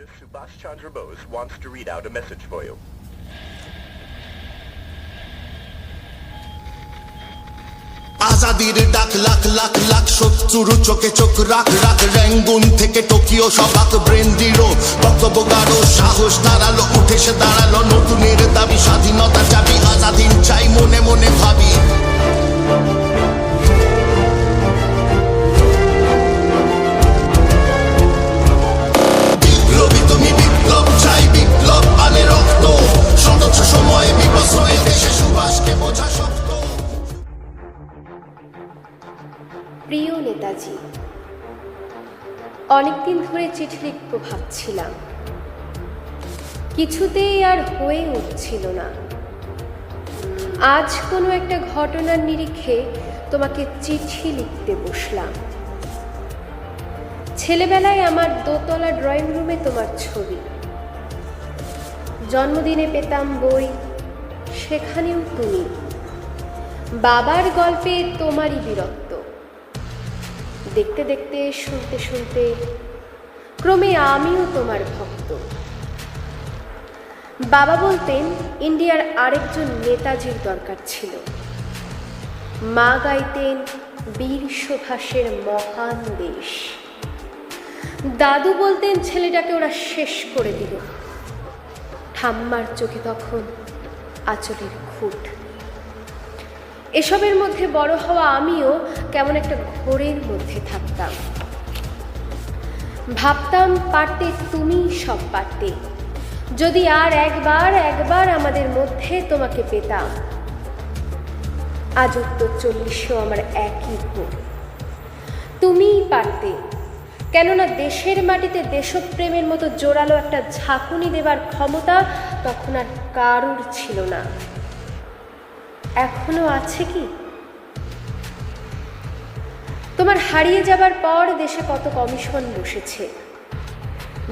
Leader Subhash Chandra Bose wants to read out a message for you. আজাদির ডাক লাখ লাখ লাখ শত্রুর চোখে চোখ রাখ রাখ র্যাঙ্গুন থেকে টোকিও সবাক ব্রেন দিরো বক্তব্য গাঢ় সাহস দাঁড়ালো উঠে সে দাঁড়ালো নতুনের দাবি স্বাধীনতা চাবি আজাদিন চাই মনে মনে ভাবি বিপ্লবী তুমি বিপ্লব চাই বিপ্লব আনে রক্ত সদস্য সময়ে বিপস হয়ে দেশে সুভাষকে বোঝা শক্ত। প্রিয় নেতাজি, অনেকদিন ধরে চিঠি লিখব ভাবছিলাম, কিছুতেই আর হয়ে উঠছিল না। আজ কোনো একটা ঘটনার নিরিখে তোমাকে চিঠি লিখতে বসলাম। ছেলেবেলায় আমার দোতলা ড্রয়িং রুমে তোমার ছবি, জন্মদিনে পেতাম বই, সেখানেও তুমি, বাবার গল্পে তোমারই বীরত্ব। দেখতে দেখতে শুনতে শুনতে ক্রমে আমিও তোমার ভক্ত। বাবা বলতেন ইন্ডিয়ার আরেকজন নেতাজির দরকার ছিল, মা গাইতেন বীর সুভাষের মহান দেশ। দাদু বলতেন ছেলেটাকে ওরা শেষ করে দিল। ঠাম্মার চোখে তখন আঁচলের খুঁট। এসবের মধ্যে বড় হওয়া আমিও কেমন একটা ঘোরের মধ্যে থাকতাম। ভাবতাম পারতে তুমি সব পারতে, যদি আর একবার আমাদের মধ্যে তোমাকে পেতাম। আজ উত্তর 40-এও আমার একই ভোর, তুমিই পারতে। কেননা দেশের মাটিতে দেশপ্রেমের মতো জোরালো একটা ঝাঁকুনি দেবার ক্ষমতা তখন আর কারুর ছিল না। এখনো আছে কি? তোমার হারিয়ে যাবার পর দেশে কত কমিশন বসেছে।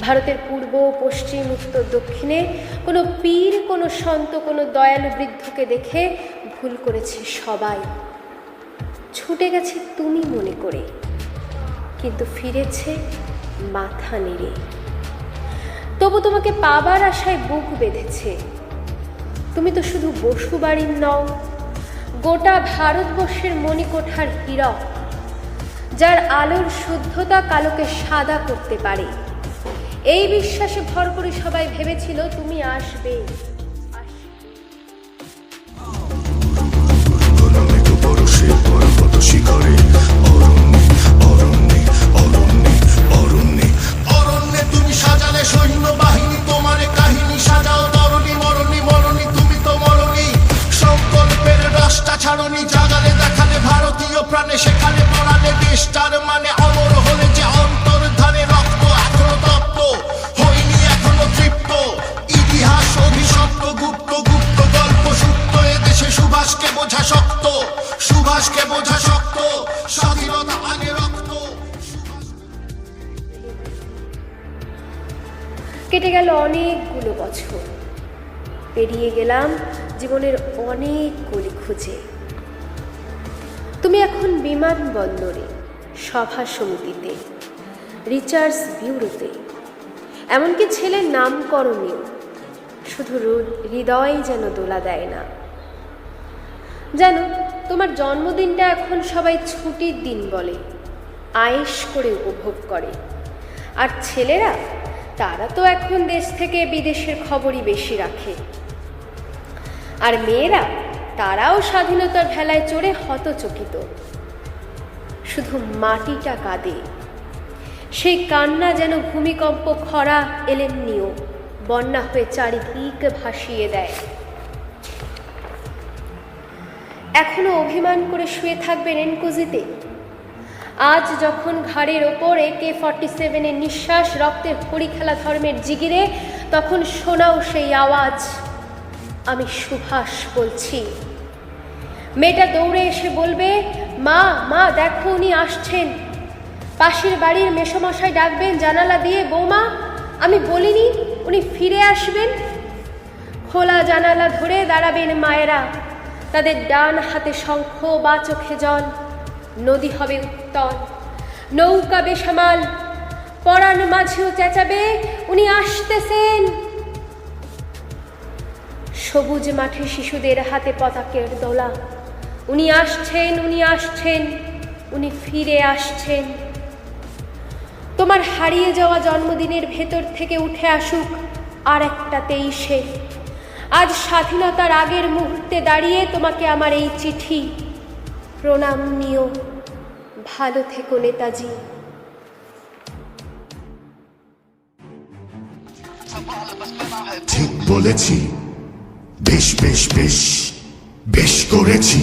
ভারতের পূর্ব পশ্চিম উত্তর দক্ষিণে কোনো পীর, কোনো সন্ত, কোনো দয়ালু বৃদ্ধকে দেখে ভুল করেছে সবাই। ছুটে গেছে তুমি মনে করে, কিন্তু ফিরেছে মাথা নেড়ে। তবু তোমাকে পাবার আশায় বুক বেঁধেছে। তুমি তো শুধু বসু বাড়ির নও, গোটা ভারতবর্ষের মণিকোঠার হীরক, যার আলোর শুদ্ধতা কালোকে সাদা করতে পারে। এই বিশ্বাসে ভর করে সবাই ভেবেছিল তুমি আসবে। তুমি সাজালে সৈন্যবাহিনী, তোমার কাহিনী সাজাও তরণী মরণী মরণী, তুমি তো মরণী। সংকল্পের রাস্তা ছাড়নি, জাগালে দেখালে ভারতীয় প্রাণে, সেখানে পড়ালে দেশটার মানে অমর হলে যে অন্তর্ধানে রক্ত এখনো তপ্ত হয়নি, এখনো তৃপ্ত। ইতিহাস অভিশপ্ত, গুপ্ত গুপ্ত গল্প সুপ্ত, এদেশে সুভাষকে বোঝা শক্ত, সুভাষকে বোঝা শক্ত। স্বাধীনতা আগে রক্ত। কেটে গেল অনেকগুলো বছর, পেরিয়ে গেলাম জীবনের অনেক গলি খুঁজে। তুমি এখন বিমানবন্দরে, সভা সমিতিতে, রিচার্জ ব্যুরোতে, এমনকি ছেলের নামকরণেও। শুধু হৃদয় যেন দোলা দেয় না। জানো, তোমার জন্মদিনটা এখন সবাই ছুটির দিন বলে, আয়েশ করে উপভোগ করে। আর ছেলেরা, তারা তো এখন দেশ থেকে বিদেশের খবরই বেশি রাখে। আর মেয়েরা, তারাও স্বাধীনতার ভেলায় চড়ে হতচকিত। শুধু মাটিটা কাঁদে, সেই কান্না যেন ভূমিকম্প, খরা এলেমনিও বন্যা হয়ে চারিদিক ভাসিয়ে দেয়। এখনো অভিমান করে শুয়ে থাকবে রেনকুজিতে? আজ যখন ঘাড়ের ওপর AK-47 নিঃশ্বাস রক্তের হরিখেলা ধর্মের জিগিরে, তখন শোনাও সেই আওয়াজ, আমি সুভাষ বলছি। মেয়েটা দৌড়ে এসে বলবে, মা মা দেখো উনি আসছেন। পাশের বাড়ির মেসোমশাই ডাকবেন জানালা দিয়ে, বৌমা আমি বলিনি উনি ফিরে আসবেন। খোলা জানালা ধরে দাঁড়াবেন মায়েরা, তাদের ডান হাতে শঙ্খ বা চোখে জল। নদী হবে উত্তল, নৌকা বেসামাল, পরাণ মাঝিও চেঁচাবে, উনি আসতেছেন। সবুজ মাঠে শিশুদের হাতে পতাকের দোলা, উনি আসছেন, উনি আসছেন, উনি ফিরে আসছেন। তোমার হারিয়ে যাওয়া জন্মদিনের ভেতর থেকে উঠে আসুক আর একটা 23-এ। আজ স্বাধীনতার আগের মুহূর্তে দাঁড়িয়ে তোমাকে আমার এই চিঠি। প্রণাম নিও, ভালো থেকো নেতাজি। ঠিক বলেছি, বেশ বেশ বেশ বেশ করেছি।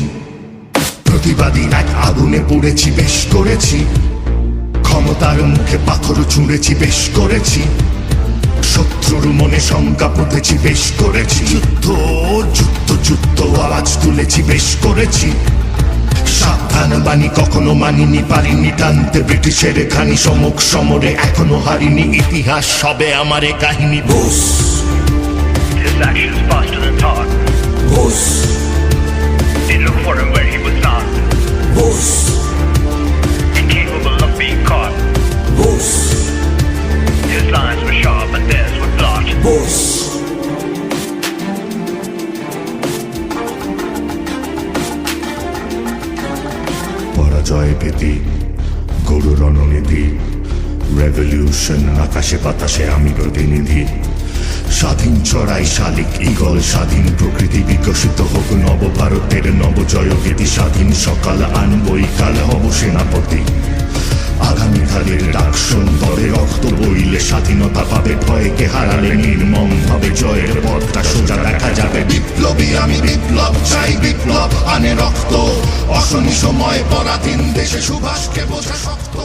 প্রতিবাদী এক আগুনে পড়েছি, বেশ করেছি। ক্ষমতার মুখে পাথর ছুঁড়েছি, বেশ করেছি। শত্রুর মনে শঙ্কা পুঁতেছি, বেশ করেছি। যুদ্ধ যুদ্ধ যুদ্ধ আওয়াজ তুলেছি, বেশ করেছি। সাবধান বাণী কখনো মানিনি, পারিনি টানতে ব্রিটিশের খানি। সমুখ সমরে এখনো হারিনি, ইতিহাস সবে আমারে কাহিনী। Bose His actions faster than thought. Bose They looked for him where he was not. Bose Incapable of being caught. Bose His lines were sharp and theirs were blot. Bose পরাজয় ভীতি, গরু রণনীতি, রেভলিউশন আকাশে বাতাসে আমি প্রতিনিধি। স্বাধীন চড়াই শালিক ঈগল, স্বাধীন প্রকৃতি বিকশিত হোক নবভারতের নবজয় গীতি। স্বাধীন সকাল আনবই কাল হব সেনাপতি। আগামীকালের ডাক সুন্দরে রক্ত বইলে স্বাধীনতা পাবে, ভয়কে হারালে নির্মম ভাবে জয়ের পথটা সোজা দেখা যাবে। বিপ্লবী আমি, বিপ্লব চাই, বিপ্লব আনে রক্ত। অশনি সময় পরাধীন দেশে সুভাষকে বোঝা শক্ত।